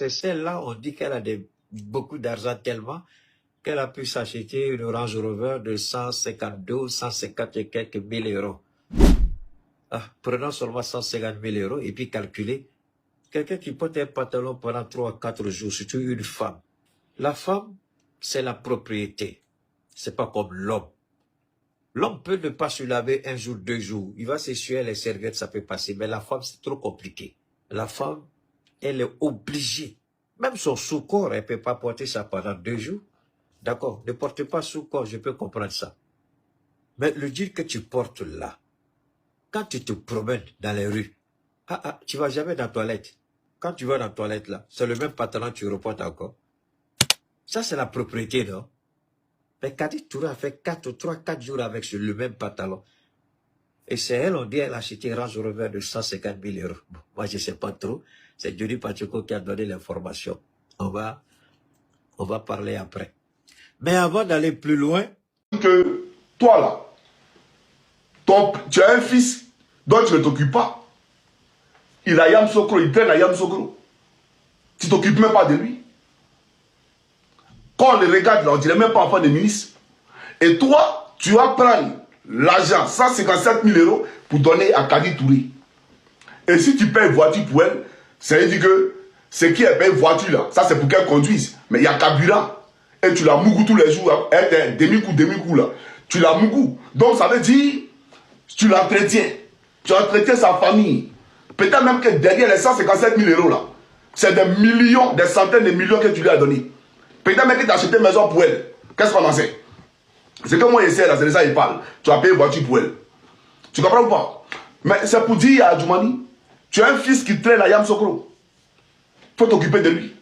c'est celle-là, on dit qu'elle a beaucoup d'argent tellement qu'elle a pu s'acheter une Range Rover de 152, 150 et quelques mille euros. Ah, prenons seulement 150 000 euros et puis calculez. Quelqu'un qui porte un pantalon pendant 3 à 4 jours, surtout une femme. La femme, c'est la propriété. C'est pas comme l'homme. L'homme peut ne pas se laver un jour, 2 jours. Il va s'essuyer les serviettes, ça peut passer. Mais la femme, c'est trop compliqué. La femme, elle est obligée. Même son sous-corps, elle ne peut pas porter ça pendant 2 jours. D'accord, ne porte pas sous-corps, je peux comprendre ça. Mais le dire que tu portes là, quand tu te promènes dans les rues, tu vas jamais dans la toilette. Quand tu vas dans la toilette là, c'est le même pantalon que tu reportes encore. Ça, c'est la propriété, non? Mais Kadi Touré a fait 3-4 jours avec le même pantalon. Et c'est elle, on dit, elle a acheté un Range Rover de 150 000 euros. Bon, moi, je ne sais pas trop. C'est Johnny Pacheco qui a donné l'information. On va parler après. Mais avant d'aller plus loin... Que toi, là, tu as un fils dont tu ne t'occupes pas. Il a Yam Sokro, il traîne à Yam Sokro. Tu ne t'occupes même pas de lui. Quand on les regarde, là, on dirait même pas enfant de ministre. Et toi, tu vas prendre l'argent, 157 000 euros, pour donner à Kadi Touré. Et si tu payes voiture pour elle, ça veut dire que ce qui est payé voiture là, ça c'est pour qu'elle conduise. Mais il y a carburant. Et tu la mougou tous les jours. Elle est demi-coup là. Tu la mougou. Donc ça veut dire, tu l'entretiens. Tu entretiens sa famille. Peut-être même que derrière les 157 000 euros là, c'est des millions, des centaines de millions que tu lui as donné. Peut-être même que tu as acheté une maison pour elle. Qu'est-ce qu'on en sait? C'est que moi j'essaie là, c'est de ça qu'il parle. Tu as payé une voiture pour elle. Tu comprends ou pas? Mais c'est pour dire à Djoumani, tu as un fils qui traîne à Yam Sokro. Il faut t'occuper de lui.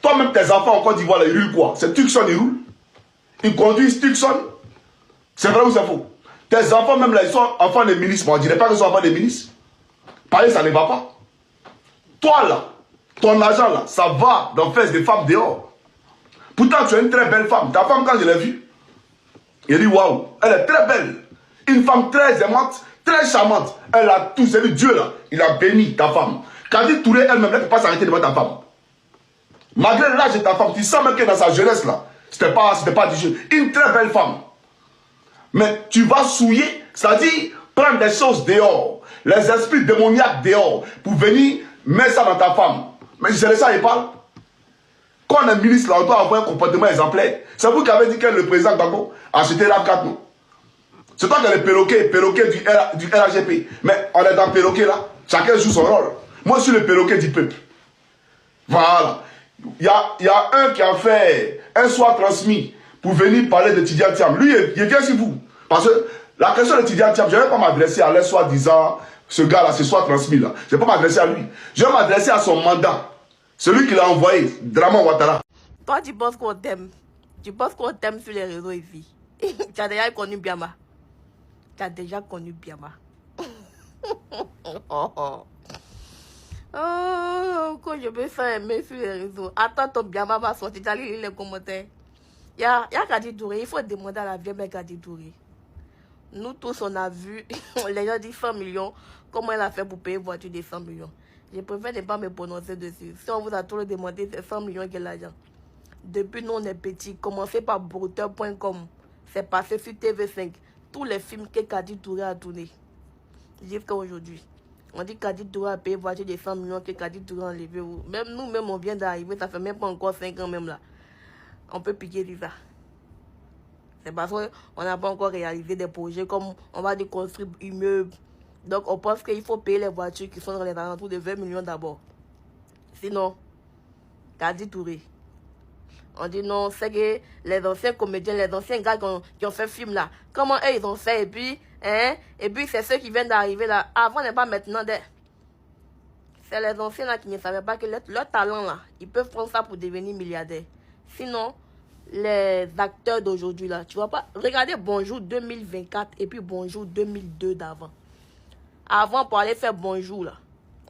Toi-même, tes enfants en Côte d'Ivoire, ils roulent quoi? C'est Tucson, ils roulent. Ils conduisent Tucson. C'est vrai ou c'est faux? Tes enfants, même là, ils sont enfants des ministres. Moi, on ne dirait pas qu'ils sont enfants des ministres. Pareil, ça ne va pas. Toi, là, ton argent, là, ça va dans les fesses des femmes dehors. Pourtant, tu es une très belle femme. Ta femme, quand je l'ai vue, il dit waouh, elle est très belle. Une femme très aimante, très charmante. Elle a tout. C'est le Dieu, là. Il a béni ta femme. Kadi Touré, elle-même, elle ne peut pas s'arrêter devant ta femme. Malgré l'âge de ta femme, tu sens même que dans sa jeunesse, là, c'était pas du jeu. Une très belle femme. Mais tu vas souiller, c'est-à-dire prendre des choses dehors, les esprits démoniaques dehors, pour venir mettre ça dans ta femme. Mais c'est de ça qu'il parle. Quand on est ministre, là, on doit avoir un comportement exemplaire. C'est vous qui avez dit que le président Gbagbo a acheté l'AF4, non? C'est toi qui es le perroquet du RAGP. Mais on est dans le perroquet, là. Chacun joue son rôle. Moi, je suis le perroquet du peuple. Voilà. Il y a un qui a fait un soir transmis pour venir parler de Tidiane Thiam. Lui, il vient chez vous. Parce que la question de Tidiane Thiam, je ne vais pas m'adresser à l'air soi-disant, ce gars-là, ce soir transmis là. Je ne vais pas m'adresser à lui. Je vais m'adresser à son mandat. Celui qui l'a envoyé, Draman Ouattara. Toi, tu penses qu'on t'aime. Tu penses qu'on t'aime sur les réseaux ici. Tu as déjà connu Biama. Tu as déjà connu Biama. Oh, quand je me sens aimer sur les réseaux. Attends, ton Biama va sortir. Tu as lu les commentaires. Il y a Kadi Touré. Il faut demander à la vieille mère Kadi Touré. Nous tous, on a vu les gens disent 100 millions. Comment elle a fait pour payer une voiture de 100 millions? Je préfère ne pas me prononcer dessus. Si on vous a toujours demandé, c'est 100 millions qui est l'argent. Depuis nous, on est petits. Commencez par brouteur.com. C'est passé sur TV5. Tous les films que Kadi Touré a tourné. Jusqu'à aujourd'hui. On dit que Kadi Touré a payé une voiture de 100 millions que Kadi Touré a enlevé. Même nous-mêmes, on vient d'arriver. Ça fait même pas encore 5 ans même là. On peut piquer du ça. C'est parce qu'on n'a pas encore réalisé des projets comme on va construire immeubles. Donc on pense qu'il faut payer les voitures qui sont dans les alentours de 20 millions d'abord. Sinon, Kadi Touré. On dit non, c'est que les anciens comédiens, les anciens gars qui ont fait film là, comment eux ils ont fait et puis c'est ceux qui viennent d'arriver là. Avant n'est pas maintenant. C'est les anciens là qui ne savaient pas que leur talent là, ils peuvent prendre ça pour devenir milliardaires. Sinon, les acteurs d'aujourd'hui là, tu vois pas, regardez Bonjour 2024 et puis Bonjour 2002 d'avant. Avant, pour aller faire Bonjour là,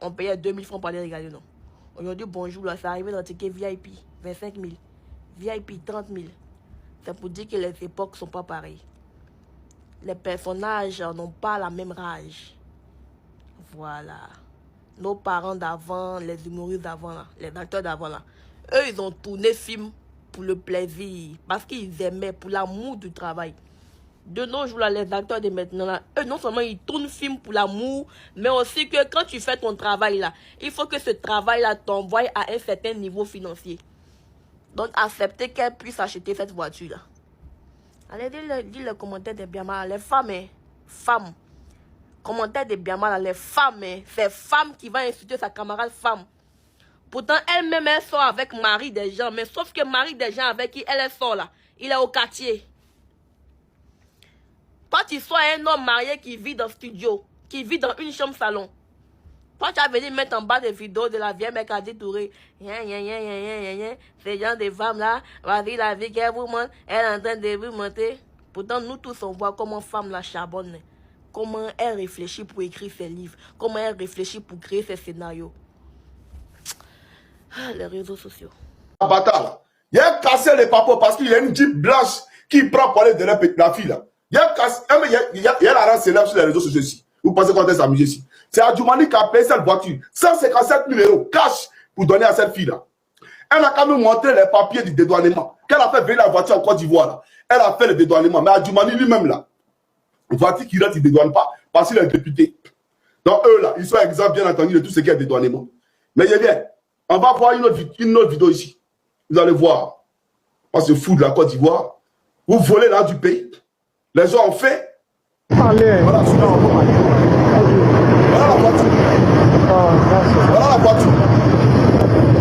on payait 2000 francs pour aller regarder, non. Aujourd'hui, Bonjour là, c'est arrivé dans le ticket VIP, 25 000. VIP, 30 000. C'est pour dire que les époques ne sont pas pareilles. Les personnages n'ont pas la même rage. Voilà. nos parents d'avant, les humoristes d'avant, là, les acteurs d'avant, là, eux, ils ont tourné film pour le plaisir, parce qu'ils aimaient, pour l'amour du travail. De nos jours, là, les acteurs de maintenant, là, eux, non seulement ils tournent film pour l'amour, mais aussi que quand tu fais ton travail, là, il faut que ce travail-là t'envoie à un certain niveau financier. Donc, accepter qu'elle puisse acheter cette voiture-là. Allez, dis le commentaire de Biama, les femmes, hein, femmes. Commentaire de Biama, les femmes, hein, c'est femme qui va insulter sa camarade femme. Pourtant, elle-même, elle sort avec mari des gens, mais sauf que mari des gens avec qui elle sort là, il est au quartier. Toi, tu sois un homme marié qui vit dans le studio, qui vit dans une chambre salon. Toi, tu as venu mettre en bas des vidéos de la vieille mec à dit Touré. Ces gens des femmes là, vas-y la vie qu'elle vous montre, elle est en train de vous monter. Pourtant, nous tous, on voit comment femme la charbonne. Comment elle réfléchit pour écrire ses livres. Comment elle réfléchit pour créer ses scénarios. Ah, les réseaux sociaux. Bâtard là. Il a cassé les papas parce qu'il y a une Jeep blanche qui prend pour aller de la fille là. Il a cassé, il y a la race célèbre sur les réseaux sociaux ici. Vous pensez qu'on est s'amuser ici? C'est Adjoumani qui a payé cette voiture 157 000 € cash pour donner à cette fille là. Elle a quand même montré les papiers du dédouanement. Qu'elle a fait venir la voiture en Côte d'Ivoire là. Elle a fait le dédouanement. Mais Adjoumani lui-même là, voiture qui rentre, il ne dédouane pas parce qu'il est député. Donc eux là, ils sont exempts bien entendu de tout ce qui est dédouanement. Mais je viens, on va voir une autre vidéo ici. Vous allez voir. On se fout de la Côte d'Ivoire. Vous volez là du pays. Les gens ont fait. Allez. Voilà, voilà la voiture. Voilà la voiture.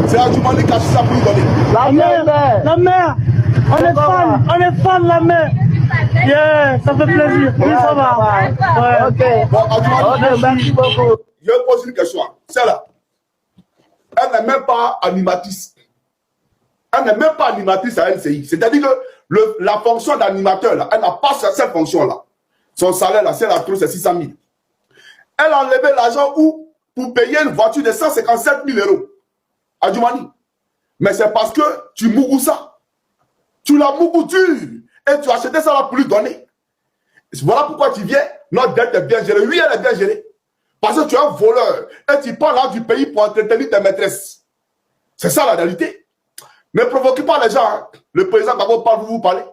C'est Adjoumani qui a acheté ça pour lui donner. La mère. On est fan, la mère. Yeah, ça fait plaisir. Oui, ça va. Ouais. Ok. Bon, Adjoumani, Merci beaucoup. je vais poser une question. Celle-là, elle n'est même pas animatrice. Elle n'est même pas animatrice à LCI. C'est-à-dire que la fonction d'animateur, là, elle n'a pas cette fonction-là. Son salaire, là, si elle a trop, c'est 600 000. Elle a enlevé l'argent où pour payer une voiture de 157 000 € à Djoumani. Mais c'est parce que tu mougou ça. Tu l'as mougou dur. Et tu as acheté ça là pour lui donner. Voilà pourquoi tu viens. Notre dette est bien gérée. Oui, elle est bien gérée. Parce que tu es un voleur. Et tu pars là du pays pour entretenir tes maîtresses. C'est ça la réalité. Ne provoquez pas les gens. Hein. Le président d'abord parle, vous parlez.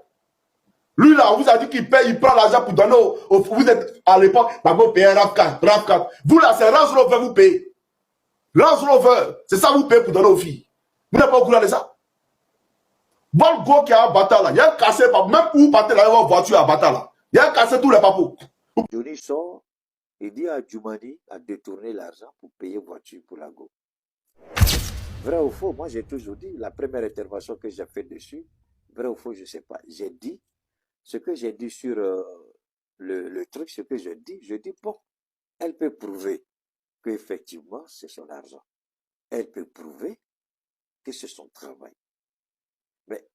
Lui là, on vous a dit qu'il paye, il prend l'argent pour donner vous êtes à l'époque, d'abord payer RAV4. Vous là, c'est Range Rover, vous payez. Range Rover, c'est ça vous payez pour donner aux filles. Vous n'êtes pas au courant de ça? Bon go qui a un bâtard là, il y a un cassé, même pour vous partez là, il y a une voiture à bâtard là. Il y a un cassé tous les papous. Johnny sort et dit à Djoumani à détourner l'argent pour payer voiture pour la go. Vrai ou faux, moi j'ai toujours dit, la première intervention que j'ai faite dessus, vrai ou faux, je ne sais pas. J'ai dit, ce que j'ai dit sur le truc, ce que je dis, bon, elle peut prouver qu'effectivement c'est son argent. Elle peut prouver que c'est son travail. Mais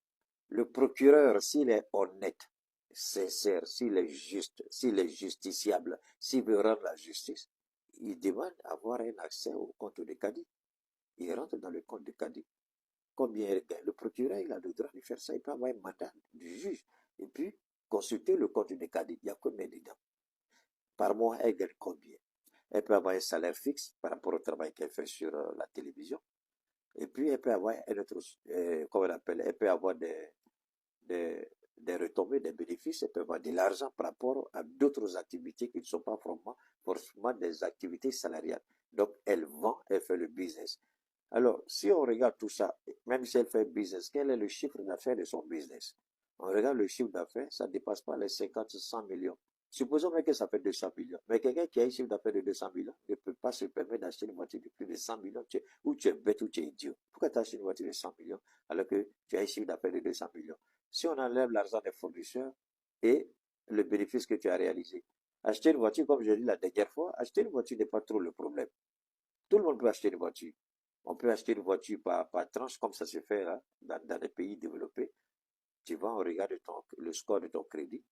le procureur, s'il est honnête, sincère, s'il est juste, s'il est justiciable, s'il veut rendre la justice, il demande d'avoir un accès au compte de Cadi. Il rentre dans le compte de Cadi. Combien il gagne? Le procureur, il a le droit de faire ça. Il peut avoir un mandat du juge. Et puis, consulter le compte de Cadi. Il y a combien dedans? Par mois, elle gagne combien? Elle peut avoir un salaire fixe par rapport au travail qu'elle fait sur la télévision. Et puis, elle peut avoir un autre, comment on appelle, elle peut avoir des retombées, des bénéfices, elle peut avoir de l'argent par rapport à d'autres activités qui ne sont pas forcément des activités salariales. Donc, elle vend, elle fait le business. Alors, si on regarde tout ça, même si elle fait business, quel est le chiffre d'affaires de son business? On regarde le chiffre d'affaires, ça ne dépasse pas les 50-100 millions. Supposons même que ça fait 200 millions. Mais quelqu'un qui a un chiffre d'affaires de 200 millions ne peut pas se permettre d'acheter une voiture de plus de 100 millions. Ou tu es bête ou tu es idiot. Pourquoi tu achètes une voiture de 100 millions alors que tu as un chiffre d'affaires de 200 millions? Si on enlève l'argent des fournisseurs et le bénéfice que tu as réalisé, acheter une voiture, comme je l'ai dit la dernière fois, acheter une voiture n'est pas trop le problème. Tout le monde peut acheter une voiture. On peut acheter une voiture par tranche, comme ça se fait là, dans les pays développés. Tu vas, on regarde le score de ton crédit,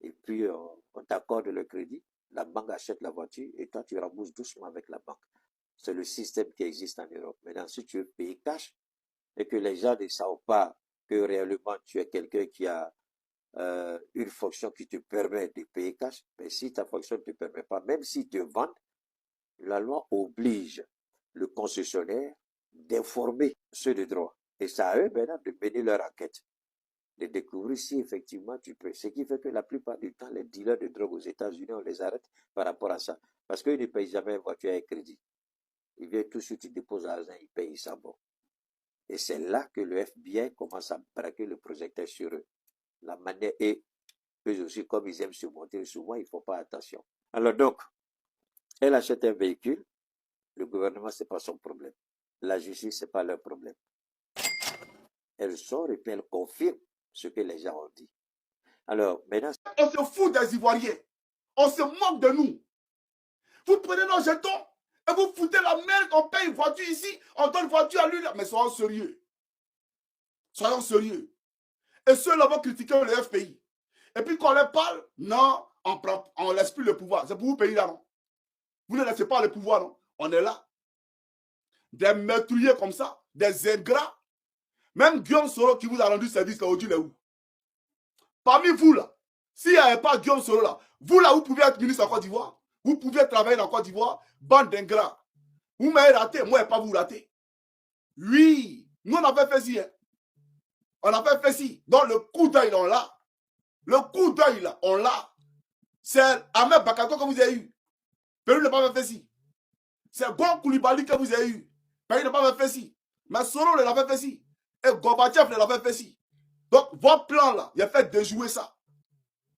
et puis on t'accorde le crédit, la banque achète la voiture, et toi, tu rembourses doucement avec la banque. C'est le système qui existe en Europe. Maintenant, si tu veux payer cash, et que les gens ne savent pas que réellement tu es quelqu'un qui a une fonction qui te permet de payer cash, mais si ta fonction ne te permet pas, même si tu te vendent, la loi oblige le concessionnaire d'informer ceux de droit. Et c'est à eux maintenant de mener leur enquête, de découvrir si effectivement tu peux. Ce qui fait que la plupart du temps, les dealers de drogue aux États-Unis, on les arrête par rapport à ça. Parce qu'ils ne payent jamais une voiture avec crédit. Ils viennent tout de suite, ils déposent l'argent, ils payent, ils s'en vont. Et c'est là que le FBI commence à braquer le projecteur sur eux. La manière, et eux aussi, comme ils aiment se montrer souvent, ils ne font pas attention. Alors donc, elle achète un véhicule, le gouvernement, ce n'est pas son problème. La justice, ce n'est pas leur problème. Elle sort et puis elle confirme ce que les gens ont dit. Alors, maintenant... On se fout des Ivoiriens. On se moque de nous. Vous prenez nos jetons et vous foutez la merde, on paye une voiture ici, on donne une voiture à lui. Mais soyons sérieux. Soyons sérieux. Et ceux-là vont critiquer le FPI. Et puis quand on leur parle, non, on ne laisse plus le pouvoir. C'est pour vous payer là, non? Vous ne laissez pas le pouvoir, non? On est là. Des meurtriers comme ça, des ingrats. Même Guillaume Soro qui vous a rendu service là, aujourd'hui, il est où? Parmi vous là, s'il n'y avait pas Guillaume Soro là, vous là, vous pouvez être ministre en Côte d'Ivoire. Vous pouvez travailler en Côte d'Ivoire, bande d'ingrats. Vous m'avez raté, moi, je n'ai pas vous raté. Oui, nous on a fait ci. Hein. On a fait ci. Donc le coup d'œil, on l'a. Le coup d'œil, là, on l'a. C'est Ahmed Bakato que vous avez eu. Pérou n'a pas fait ci. C'est Gon Koulibaly que vous avez eu. Pérou n'a pas fait ci. Mais Soro l'a fait ci. Et Gorbatchev l'a fait ci. Donc, votre plan là, il a fait déjouer ça.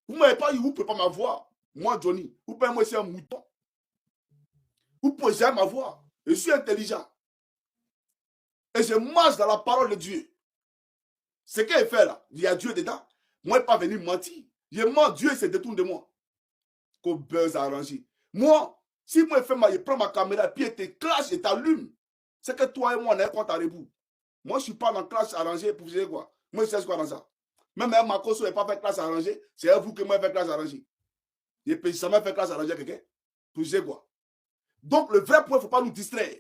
Vous ne m'avez pas eu, vous ne pouvez pas m'avoir. Moi, Johnny, vous pouvez moi, c'est un mouton. Vous ne pouvez jamais m'avoir. Je suis intelligent. Et je marche dans la parole de Dieu. Ce qu'il fait là, il y a Dieu dedans. Moi, je ne suis pas venu mentir. Je mens, Dieu se détourne de moi. Qu'au buzz arrangé. Moi, si moi, je prends ma caméra et puis je te clash et t'allume, c'est que toi et moi, on est contre à rebout. Moi, je ne suis pas dans clash arrangé pour vous dire quoi. Moi, je sais quoi dans ça. Même Makoso n'est pas fait classe arrangée. C'est vous que moi fait classe arrangée. Je peux jamais faire classe arrangée à quelqu'un. Pour dire quoi. Donc, le vrai point, il ne faut pas nous distraire.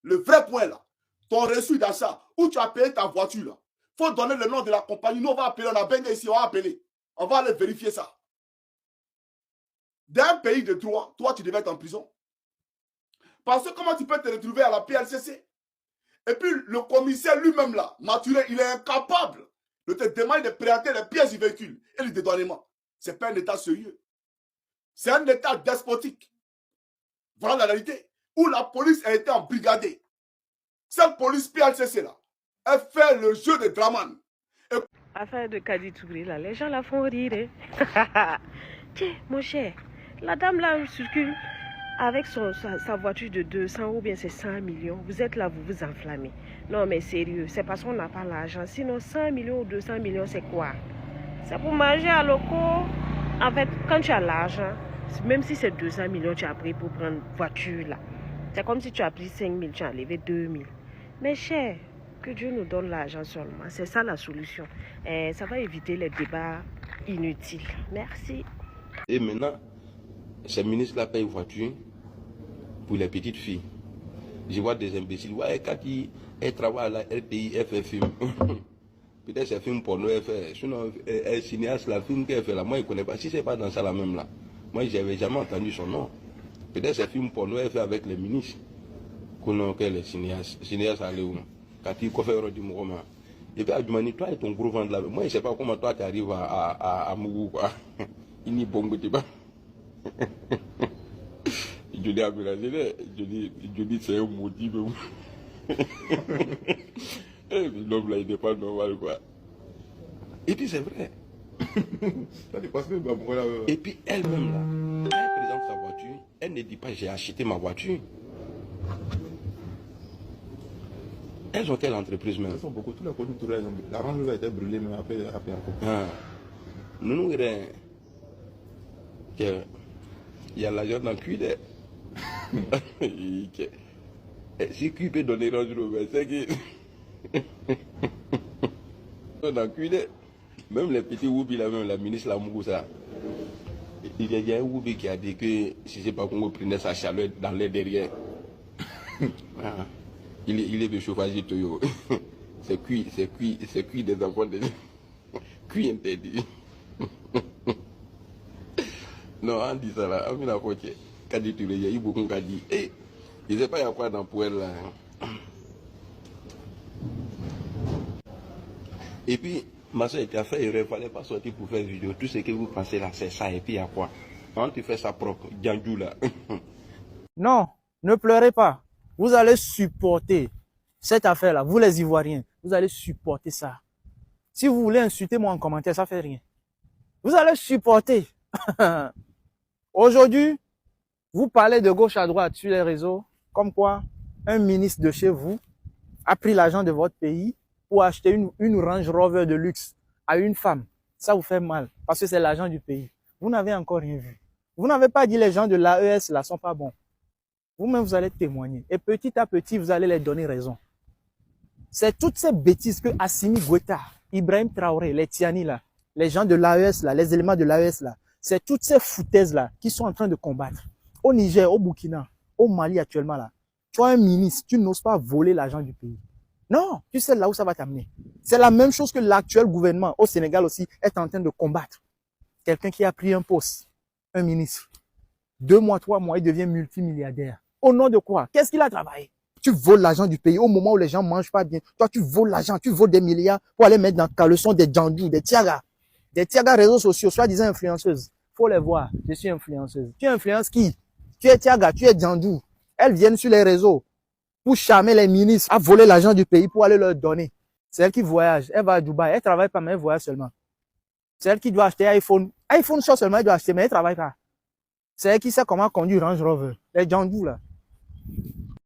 Le vrai point là, ton reçu d'achat, où tu as payé ta voiture là, il faut donner le nom de la compagnie. Nous, on va appeler, on a bien ici, on va appeler. On va aller vérifier ça. Dans un pays de droit, toi, tu devais être en prison. Parce que comment tu peux te retrouver à la PLCC? Et puis, le commissaire lui-même là, Maturé, il est incapable de te demander de prêter les pièces du véhicule et le dédouanement. Ce n'est pas un état sérieux. C'est un état despotique. Voilà la réalité. Où la police a été embrigadée. Cette police PLCC là, elle fait le jeu de Draman. Affaire de Kadi Touré là, les gens la font rire. Tiens, mon cher, la dame là circule avec sa voiture de 200 ou bien c'est 100 millions. Vous êtes là, vous vous enflammez. Non mais sérieux, c'est parce qu'on n'a pas l'argent. Sinon 100 millions ou 200 millions c'est quoi? C'est pour manger à locaux. En fait, quand tu as l'argent, même si c'est 200 millions tu as pris pour prendre voiture là, c'est comme si tu as pris 5 000, tu as enlevé 2 000. Mais cher, que Dieu nous donne l'argent seulement. C'est ça la solution. Et ça va éviter les débats inutiles. Merci. Et maintenant, ces ministres-là payent voiture pour les petites filles. Je vois des imbéciles. Ouais, quand elle travaille à la RTI, elle fait film. Peut-être c'est film porno, elle fait. Sinon, elle cinéaste, la film qu'elle fait là, moi je ne connais pas. Si c'est pas dans ça la même là, moi je n'avais jamais entendu son nom. Peut-être c'est film porno, elle fait avec les ministres. Qu'on a les cinéastes. Cinéastes à Léon. Quand il fait du mouvement. Et puis, Adjumani, toi et ton gros ventre là, moi je ne sais pas comment toi tu arrives à Mougou quoi. Il n'y a pas de pas. Je dis à Bélazé, je dis c'est un motif. L'homme là, il n'est pas normal quoi. Et puis c'est vrai. Et puis elle-même là, quand elle présente sa voiture, elle ne dit pas j'ai acheté ma voiture. Elles ont quelle entreprise même? Elles sont beaucoup, tous les conducteurs, la range a été brûlée, mais après nous nous verrons. Il y a l'argent dans le cul. Si qui peut donner Range Rover, c'est qui dans le cul. Même les petits Woubi, là, même la ministre Lamougou, ça. Il y a un Woubi qui a dit que si c'est pas qu'on prenait sa chaleur dans les derrière. Il est de chauffage Toyo. C'est cuit des enfants de cuit interdit. Non, on dit ça là, on a fait Kadi Touré, il y a eu beaucoup qui dit, Je ne sais pas il y a quoi dans Poel là. Et puis, ma soeur était à faire, il ne fallait pas sortir pour faire vidéo. Tout ce que vous pensez là, c'est ça. Et puis il y a quoi? Quand tu fais ça propre, Djandjou là. Non, ne pleurez pas. Vous allez supporter cette affaire-là. Vous les Ivoiriens, vous allez supporter ça. Si vous voulez insulter moi en commentaire, ça fait rien. Vous allez supporter. Aujourd'hui, vous parlez de gauche à droite sur les réseaux, comme quoi un ministre de chez vous a pris l'argent de votre pays pour acheter une Range Rover de luxe à une femme. Ça vous fait mal, parce que c'est l'argent du pays. Vous n'avez encore rien vu. Vous n'avez pas dit les gens de l'AES là sont pas bons. Vous-même, vous allez témoigner. Et petit à petit, vous allez les donner raison. C'est toutes ces bêtises que Assimi Goïta, Ibrahim Traoré, les Tiani là, les gens de l'AES là, les éléments de l'AES là, c'est toutes ces foutaises là qui sont en train de combattre. Au Niger, au Burkina, au Mali actuellement là, tu as un ministre, tu n'oses pas voler l'argent du pays. Non, tu sais là où ça va t'amener. C'est la même chose que l'actuel gouvernement au Sénégal aussi est en train de combattre. Quelqu'un qui a pris un poste, un ministre, 2 mois, 3 mois, il devient multimilliardaire. Au nom de quoi? Qu'est-ce qu'il a travaillé? Tu voles l'argent du pays au moment où les gens mangent pas bien. Toi, tu voles l'argent, tu voles des milliards pour aller mettre dans ta leçon des Djandou, des Tiaga réseaux sociaux, soi-disant influenceuses. Faut les voir. Je suis influenceuse. Tu influences qui? Tu es Tiaga, tu es Djandou. Elles viennent sur les réseaux pour charmer les ministres à voler l'argent du pays pour aller leur donner. C'est elle qui voyage. Elle va à Dubaï. Elle travaille pas, mais elle voyage seulement. C'est elle qui doit acheter iPhone. iPhone seulement, elle doit acheter, mais elle travaille pas. C'est elle qui sait comment conduire Range Rover. Les Djandou là.